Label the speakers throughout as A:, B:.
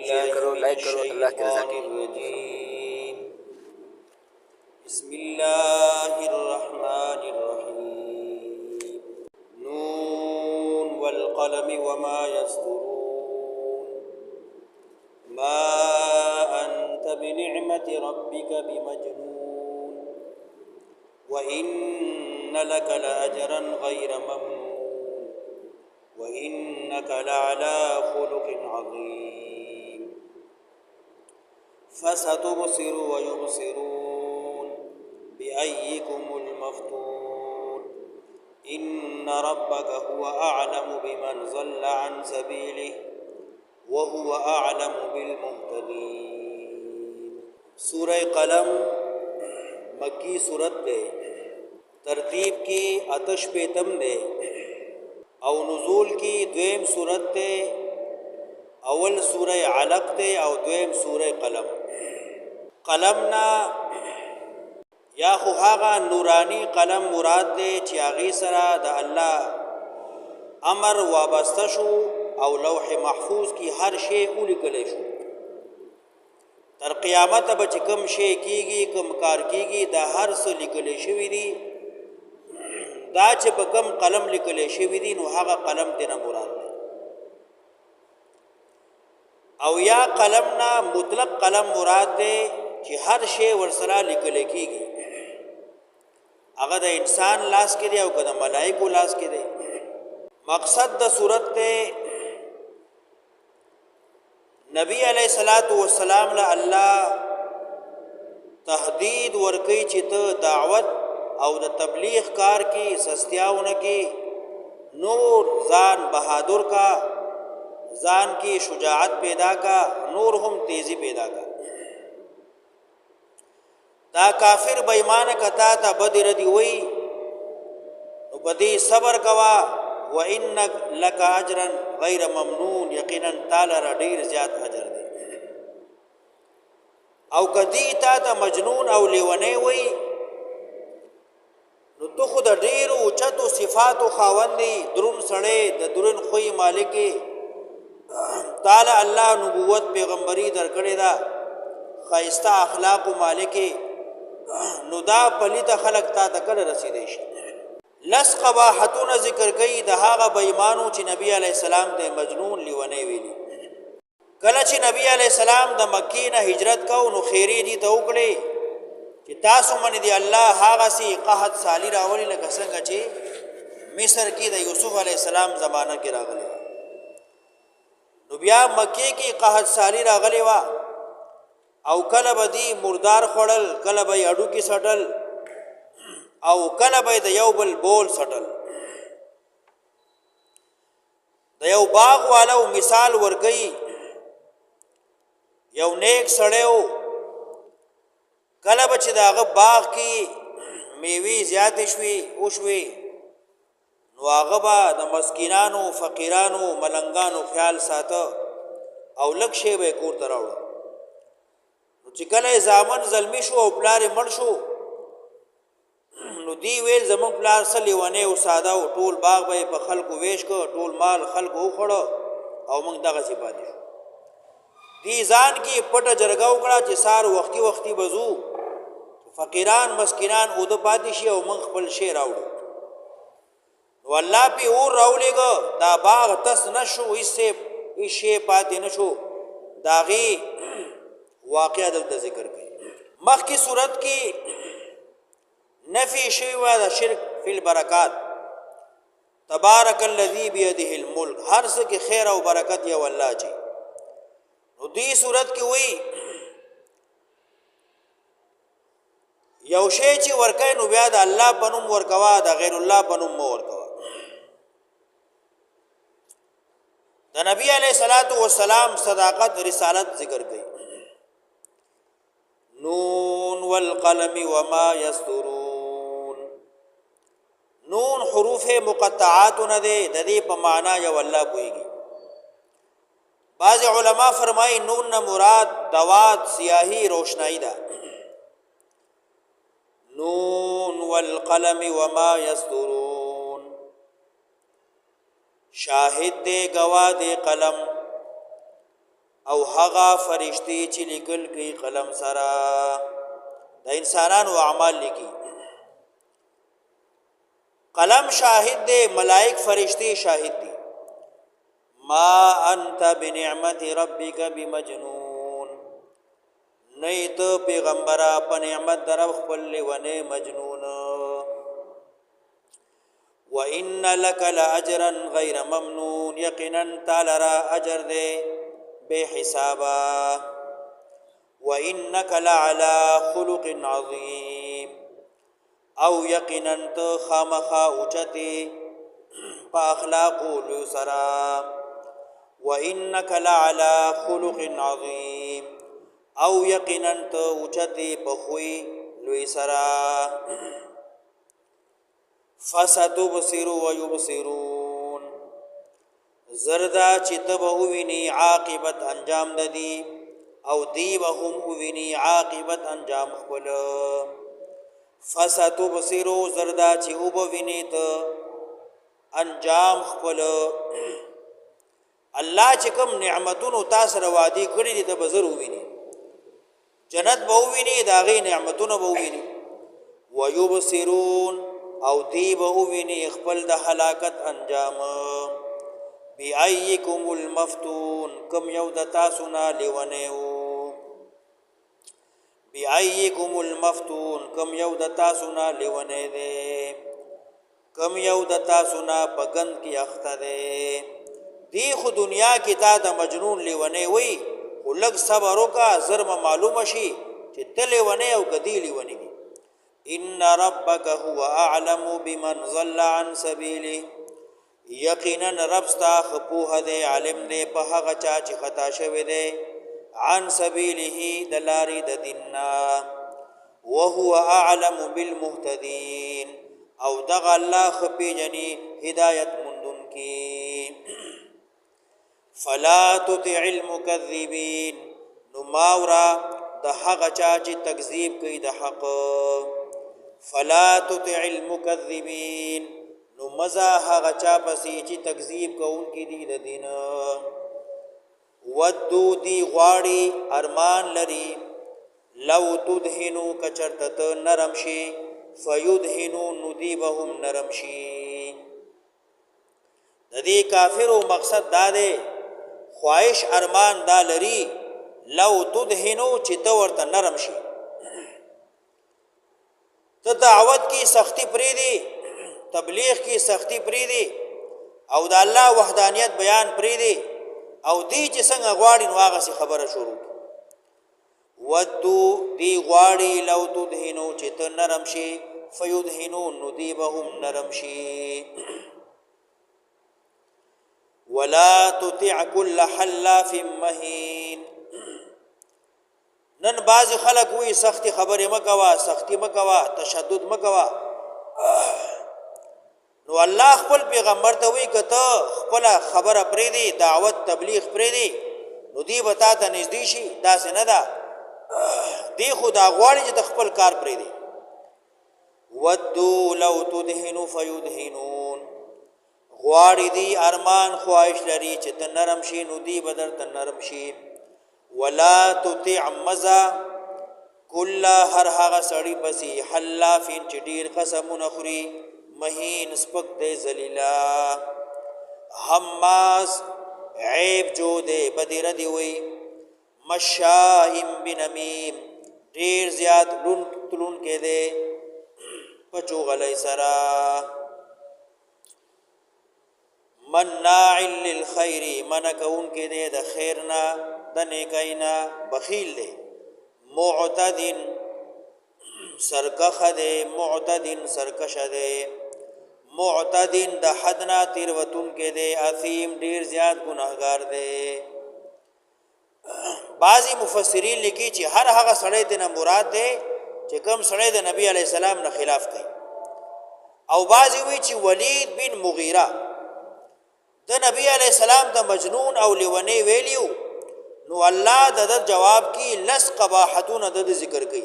A: शेयर करो, लाइक करो, अल्लाह की रज़ा के लिए।
B: الرجيم بسم الله الرحمن الرحيم نون والقلم وما يسطرون ما أنت بنعمة ربك بمجنون وإن لك لأجرا غير ممنون وإنك لعلى خلق عظيم فستبصر ويبصرون بأيكم المفتون إن ربك هو أعلم بمن ضل عن سبيله وهو أعلم بالمهتدين سورہ قلم مکی صورت دے ترتیب کی آتش پیتم دے او نزول کی دویم صورت دے اول سورہ علق دے او دویم سورہ قلم قلمنا یا خو هغه نورانی قلم مراد دی چې هغې سره د الله امر وابسته شو او لوح محفوظ کی هر شی ولیکلی شو تر قیامت به چې کوم شی کیږي کوم کار کیږي دا هر څه لیکلی شوي دي دا چې په کوم قلم لیکلی شوي دي نو هغه قلم ترې نه مراد دی او یا قلم نه مطلق قلم مراد دی چې هر شی ورسره لیکلی کیږي هغه د انسان لاس کې دی او که د ملائکو لاس کې دی مقصد د صورت ته نبی علیہ الصلوۃ والسلام له الله تهدید ورکړي چې ته دعوت او د تبلیغ کار کې سستیاونه کې نور ځان بہادر کا ځان کی شجاعت پیدا کا نور هم تیزی پیدا کا دا کافر بېمان کتا تا بدر دی وی نو بدی صبر کوا وان لک اجرا غیر ممنون یقینا تعالی را ډیر زیات اجر دی او کدی تا ته مجنون او لیونه وی نو تو خود ډیر او چتو صفات او خاوندې درون سړې د درون خوې مالک تعالی الله نبوت پیغمبري درکړې دا خایسته اخلاق او مالک نو دا پلیت خلق تا تکل رسیدې شي لس قباحتون ذکر کوي د هغه بېمانو چې نبی علی السلام ته مجنون لیونه ویلي کله چې نبی علی السلام د مکې نه هجرت کو نو خیری دي ته وکړي چې تاسو باندې دی الله هغه سي قحط سالی راولي لکه څنګه چې مصر کې د یوسف علی السلام زمانہ کې راغلی نو بیا مکې کې قحط سالی راغلی وا او کله به دی مردار خوړل کله به اډو کې سټل او کله به د یو بل بول سټل د یو باغ والو مثال ورګي یو نیک سړیو کله به چې داغه باغ کې میوي زیات شوي او شوي نو هغه به د مسکینانو فقیرانو ملنګانو خیال ساته او لږ شی به کور ته راوړه چې کله زامن زلمی شو او پلار مړ شو نو دی ویل زمون پلار سلی ونه او ساده او ټول باغ به په خلکو ویش کو ټول مال خلکو وخړو او موږ دغه سی پاتې شو دی ځان کې پټه جرګه وکړه چې سار وختي بزو فقیران مسکینان او د پاتې شي او موږ خپل شی راوړو نو الله په اور راولېګو دا باغ تس نشو هیڅ شی پاتې نشو داغي واقعہ دلته ذکر کړي مخکې صورت کې نفی شوی و د شرک فی البرکات تبارک الذی بیده الملک هر څه کې خیر او برکت یو الله چي نو دې صورت کې وایي یو شی چې ورکای نو بیا د الله پنوم ورکوا د غیر الله پنوم مو ورکوا د نبی علیہ الصلوۃ والسلام صداقت رسالت ذکر کړي نون والقلم وما يسطرون نون حروف مقطعات نه ده د دې په معنا یو الله کويږي بعض علما فرمایي نون نه مراد دوات سیاهی روشنايي ده نون والقلم وما يسطرون شاهد دے گواہ دے قلم او هغه فرشتي چې لیکل کوي قلم سره د انسانانو اعمال لیکي قلم شاهد دی ملائک فرشتي شاهد دي ما انت بنعمت ربك بمجنون نیت پیغمبره په نعمت در خپل ونه مجنون وان لك لاجرا غير ممنون یقینا تعالی اجر دے بے حسابا وانك لعلى خلق عظيم او یقینا تو خامخا اوچتی په اخلاق لو سرا وانك لعلى خلق عظيم او یقینا تو اوچتی په خوې لوی سرا فستبصر ويبصرون زردا چې تب وویني عاقبت انجام ددي او دی به هم وویني عاقبت انجام خپل فستبصر زردا چې وبویني ته انجام خپل الله چې کوم نعمتونو تاسو را وادي کړی دي ته بزر وویني جنت به وویني داغي نعمتونو به وویني ويبصرون او دی به وویني خپل د هلاکت انجام بأيكم المفتون کم یو د تاسو نه لیونیو بأيكم المفتون کم یو د تاسو نه لیونی دی کم یو د تاسو نه پګند کی اخته دی دی خو دنیا کې تا د مجنون لیونی وی خو لږ صبر وکا زرم معلومه شي چې ته لیونی او کدی لیونی دی ان ربک هو اعلم بمن ضل عن سبیله یقینا رب ستا خپوه دی علم دی په هغه چا چې خطا شوی دی عن سبیله دلاری د دیننا وهو اعلم بالمهتدین او دغه الله خپی جنی هدایت مندون کی فلا تطع المكذبین نو ماورا د هغه چا چې تکذیب کوي د حق فلا تطع المكذبین نو مزا هغه چا پسې چې تکذیب کوونکی دي د دین ودو دی غواړي ارمان لري لو تدهنو کچرتت نرم شي فیدهنو ندیبهم نرم شي د دې کافرو مقصد دا دی خواهش ارمان دا لري لو تدهنو چې تو ورته نرم شي ته دعوت کی سختی پری دی تبلیغ کی سختی پری دی او د الله وحدانیت بیان پری دی او دی چې څنګه غواړي نو هغه څه خبره شروع ودو دی غواړي لو تدهنو چې ته نرم شي فیدهنو ندیبهم نرم شي ولا تطع كل حلاف مهین نن باز خلق وی سختی خبره مکوا سختی مکوا تشدد مکوا نو الله خپل پیغمبر ته وی کته خپل خبره پرې دی دعوت تبلیغ پرې دی نو دی وتا ته نږدې شي دا څنګه ده دی خدا غواړي چې خپل کار پرې دی ودو لو تدهنو فیدهنون غواړي دی ارمان خواهش لري چې ته نرم شي نو دی بدر ته نرم شي ولا تطع مزا کل هر هغه سړی پسې حلافین چې ډیر قسمونه خوري مهین سپک دے ذلیلا حماس عیب جو دے بدر دی وی مشائم بنمیم دیر زیاد لون تلون کے دے پچو غلی سرا مناع للخیر منکون کے دے دا خیرنا دا نیکینا بخیل دے معتدن سرکخ دے معتدن سرکش دے معتدن د حدنا تیروتون کې دی اثیم ډیر زیات گناهګار دی بعضی مفسرین لیکي چې هر هغه سړی ته مراد دی چې کوم سړی د نبی علی السلام نه خلاف کوي او بعضی وی چې ولید بن مغیره د نبی علی السلام د مجنون او لیونی ویلیو نو الله د جواب کی لس قباحتون د ذکر کوي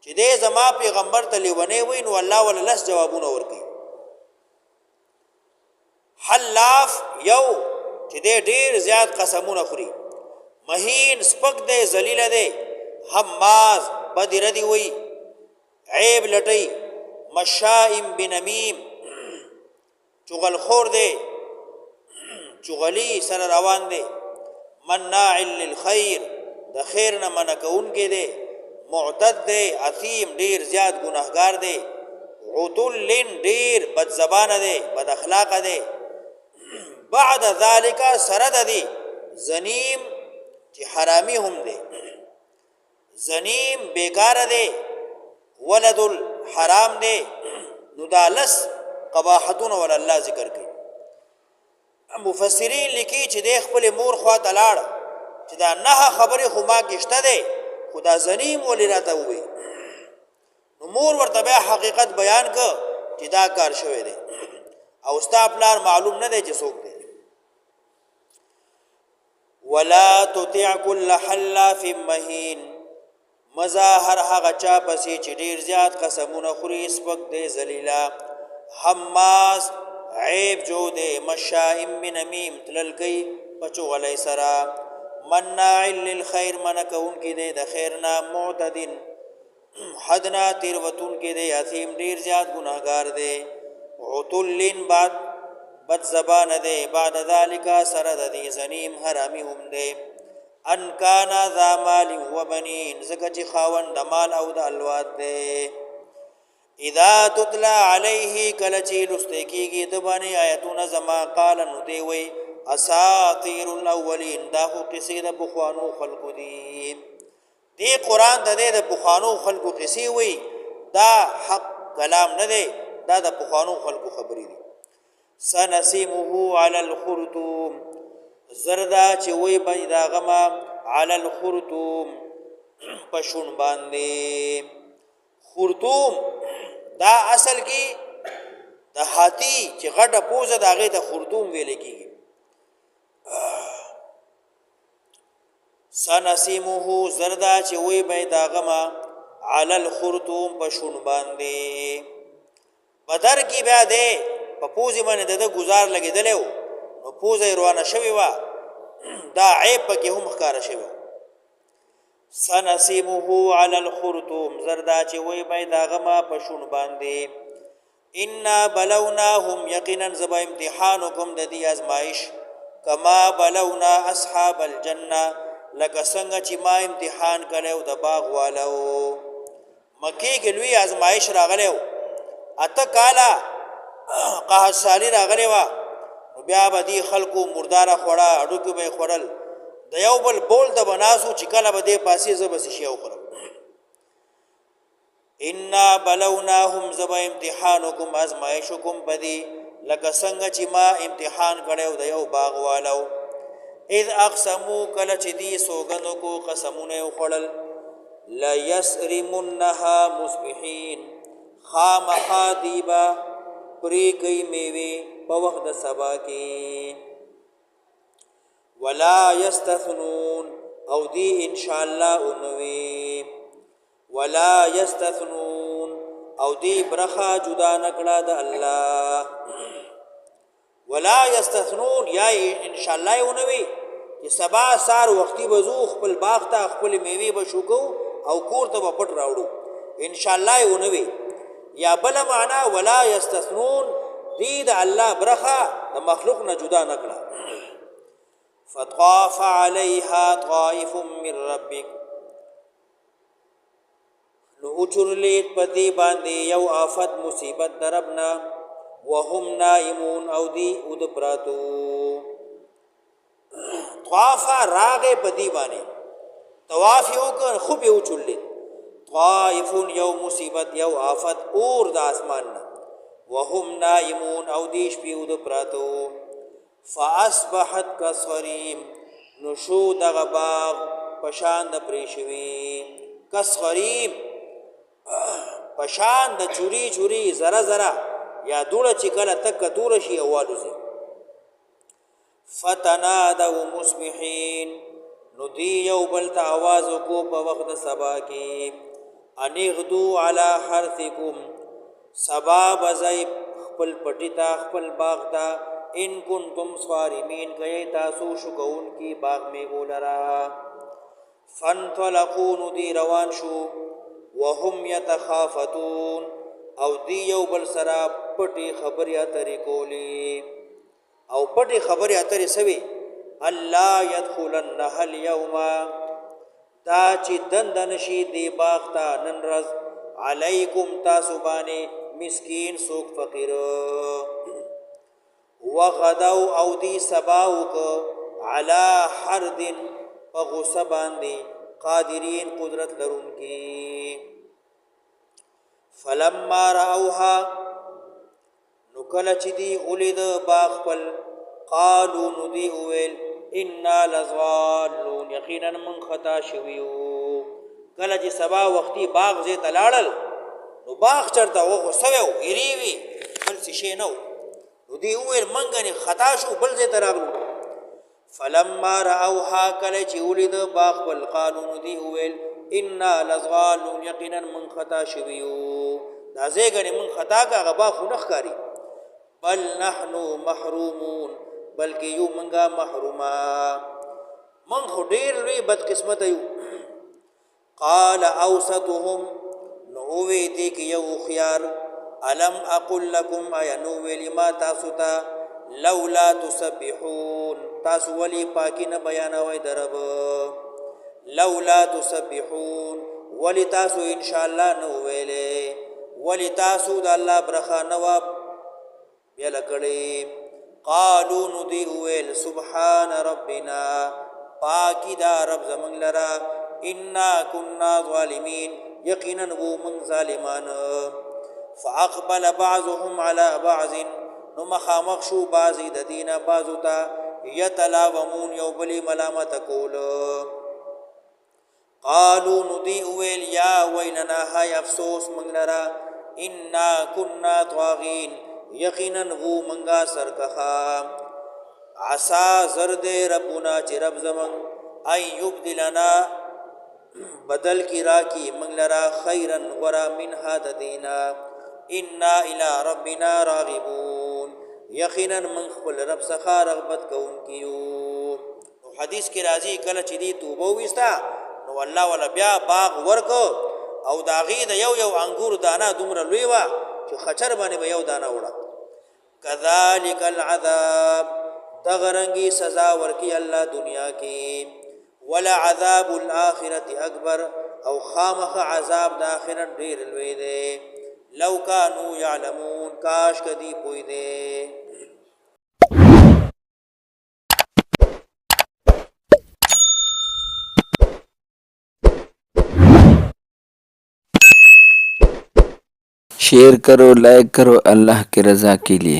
B: چې دې زما پیغمبر ته لیونی وی نو الله ول لس جوابونه ور کوي حلاف یو چې ډیر زیات قسمونه خوري مهین سپک دے ذلیل دے حماز بد ردی وی عیب لټی مشائم بنمیم چغل خور دے چغلی سر روان دے مناع للخیر د خیر نه منع کوونکی دی معتد دی اثیم ډیر زیات گناهګار دی عتل ډیر بد زبانه دی بد اخلاق دی بعد ذالک سرد دی زنیم چې حرامی هم دی زنیم بیکار دی ولد الحرام دی نو دا لس قباحتون ول الله ذکر کوي مفسرین لیکي چې د خپل مور خوا تلاړ چې دا نه خبره خو ما کېشته دی خدا زنیم ولې راته وي نو مور ورته بیا حقیقت بیان ک چې دا کار شوی دی او ستا پلار معلوم نه دی چې څوک دی ولا تطع كل حلاف مهین مزا هر هغه چا پسې چې ډیر زیات قسمونه خوري سپک دی ذلیلا حماس عیب جو دے مشائم بنمیم تللکی پچو غلی سرا مناع للخیر منکون کی دے د خیرنا معتدن حدنا تیروتون کی دے اثیم دیر زیاد گناہگار دے عتلن بعد بد زبان دے بعد ذالکا سرد دی زنیم حرامی هم دے ان کانا ذا مال و بنین زکا خاون دمال او دا الواد دے اذا تتلا علیه کلچی لستیکیگی دبانی آیتون زما قال ندیوی اساطیر الاولین دا خو قصی دا بخوانو خلقو دی قرآن دا دا بخوانو خلقو قصی وی دا حق کلام نده دا دا بخوانو خلقو خبری دی سنسیمه علی الخرطوم زردا چی وی دا غما علی الخرطوم پشون باندی خرطوم دا اصل کی د هاتی چې غټه پوزه د هغې ته خرطوم ویل کېږي سنسیمه زردا چې وی به د هغه ما علی الخرطوم په شون باندې بدر کې بیا دی په پوزې باندې د گزار لګېدلی و نو پوزه یې روانه شوې وه دا عیب پکې هم ښکاره شوی سنسیمه علی الخرطوم زردا چې وی به د هغه ما په شون باندې انا بلوناهم یقینا زبا امتحانکم د دې ازمایش کما بلونا اصحاب الجنه لکه څنګه چې ما امتحان کړو د باغ والو مکی کې لوی ازمایش راغلی و اته کاله قحط سالی راغلی وه نو بیا به دې خلکو مرداره خوړه هډوکي به یې خوړل د یو بل بول د بناسو چې کله به دې پاسې زه به څه شی وخورم انا بلوناهم زبا امتحانکم ازمایشکم بدی لکه څنګه چې ما امتحان کړو د یو باغ والو اذ اقسمو کله چې دی سوګندو کو قسمونه وخړل لا یسرمنها مصبحین خامخا دیبا پری کوي میوه په وخت د سبا کې ولا یستثنون او دی ان شاء الله اونوي ولا یستثنون او دی برخه جدا نکړه د الله ولا یستثنون یا ان شاء الله اونوي چې سبا سار وختي بزو خپل باغ ته خپل میوه بشوکو او کور ته پټ راوړو ان شاء الله اونوي یا بل معنا ولا یستثنون دی د الله برخه د مخلوق نه جدا نکړه فطاف علیها طائف من ربک نو اوچرلیت پتی باندې یو آفت مصیبت دربنا وهم نائمون او دی ود پراتو طواف راغه پتی باندې طواف یو کر خوب یو چرلیت طائف یو مصیبت یو آفت اور د اسمان وهم نائمون او دی شپې ود پراتو فاصبحت کصریم نشو دغه باغ پشان د پریشوی کصریم پشان د چوری چوری زرا زرا یا دوړه چې کله تک دور شي اوالوزي فتنادوا مصبحین نو دی یو بل ته आवाज کو په وخت سبا کې انغدو علی حرثکم سبا بزای خپل پټی تا خپل باغ تا ان کنتم صارمین کئی تاسو شکون کی باغ میں گولرا فانطلقوا ندی روان شو وهم يتخافتون او دی یو بل سره پټي خبرې اترې کولی او پټي خبرې اترې سوي الله يدخلنها اليوم دا چې دندن شي دی باغ ته نن ورځ علیکم تاسو باندې مسکین سوک فقیر وغدو او دی سباوک علی حرد غصه باندې قادرین قدرت لرونکي فلما راوها نو کله چې دی اولید باغ خپل قالو نو دی اویل انا لضالون یقینا من خطا شویو کله چې سبا وختي باغ زه تلاړل نو باغ چرته و غسویو یریوی بل څه شي نو دی اویل منګنی خطا شو بل زه تراغلو فلما راوها کله چې ولید باغ بل قالو دی اویل انا لضالون یقینا من خطا شویو دا زیګنی من خطا کا غبا خنخ کاری بل نحنو محرومون بلکې یو منګه محروما من خو ډیر لوی بد قسمت یو قال اوسطهم نو وی دی کی یو خيار الم اقل لكم اينو ویلی ما تاسو ته لولا تسبحون تاسو ولی پاکی نه بیانوي درب لولا تسبحون ولی تاسو ان شاء الله نو ویلې ولی تاسو د الله برخه نواب بیا لکړي قالوا ندی ویل سبحان ربنا پاکی دا رب زمن لرا انا كنا ظالمين یقینا وو من ظالمان فاقبل بعضهم على بعض نو مخامخ شو بعضی د دینه بعضو ته یتلاومون یو بلی ملامت کول قالوا ندی ویل یا ویلنا های افسوس من لرا انا كنا طاغین یقینا وو منگا سرکخا عسى زرد ربنا چې رب زمن اي يبدلنا بدل کی را کی من لرا خيرا ورا من هذا دینا انا الى ربنا راغبون یقینا من خپل رب څخه رغبت کوونکیو حدیث کې راځي کله چې دی توبه وستا نو الله ولا بیا باغ ورکو او داغي د یو انګور دانه دومره لوی وا چې خچر باندې به یو دانه وړه کذالک العذاب تغرنگی سزا ورکی اللہ دنیا کی ولا عذاب الاخرت اکبر او خامخ عذاب دا آخرت ډیر لوی دی لو کانوا یعلمون کاش کدی پوی دی
A: शेयर करो लाइक करो अल्लाह की रज़ा के लिए।